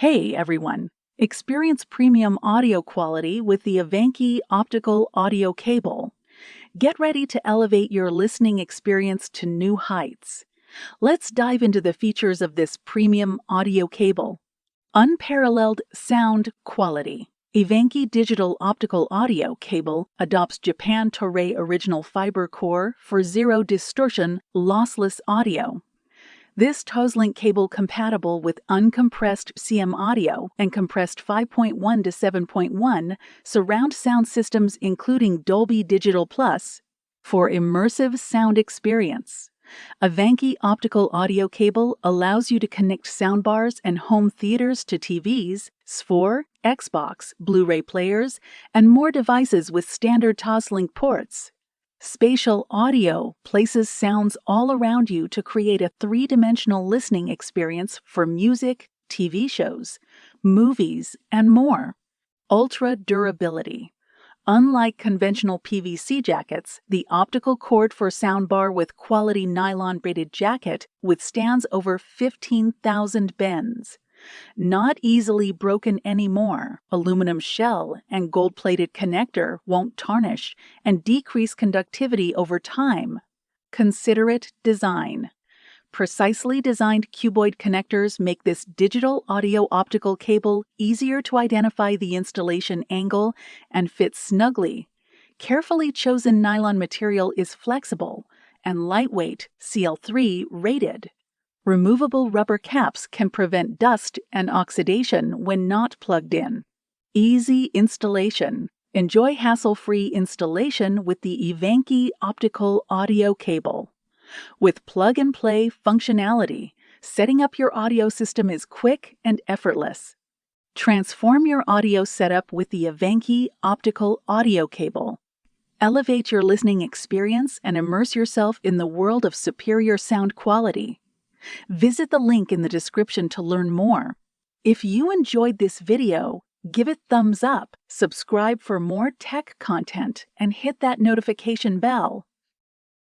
Hey everyone! Experience premium audio quality with the IVANKY Optical audio cable. Get ready to elevate your listening experience to new heights. Let's dive into the features of this premium audio cable. Unparalleled Sound Quality. IVANKY Digital Optical Audio Cable adopts Japan Toray original fiber core for zero distortion, lossless audio. This Toslink cable compatible with uncompressed CM audio and compressed 5.1 to 7.1 surround sound systems including Dolby Digital Plus for Immersive Sound Experience. IVANKY Optical audio cable allows you to connect soundbars and home theaters to TVs, S4, Xbox, Blu Ray Players, and more devices with standard Toslink ports. Spatial audio places sounds all around you to create a three-dimensional listening experience for music, TV shows, movies, and more. Ultra durability. Unlike conventional PVC jackets, the optical cord for soundbar with quality nylon braided jacket withstands over 15,000 bends. Not easily broken anymore, aluminum shell and gold-plated connector won't tarnish and decrease conductivity over time. Considerate Design. Precisely designed cuboid connectors make this digital audio optical cable easier to identify the installation angle and fit snugly. Carefully chosen nylon material is flexible and lightweight, CL3 rated. Removable rubber caps can prevent dust and oxidation when not plugged in. Easy installation. Enjoy hassle-free installation with the IVANKY Optical audio cable. With plug-and-play functionality, setting up your audio system is quick and effortless. Transform your audio setup with the IVANKY Optical audio cable. Elevate your listening experience and immerse yourself in the world of superior sound quality. Visit the link in the description to learn more. If you enjoyed this video, give it thumbs up, subscribe for more tech content, and hit that notification bell.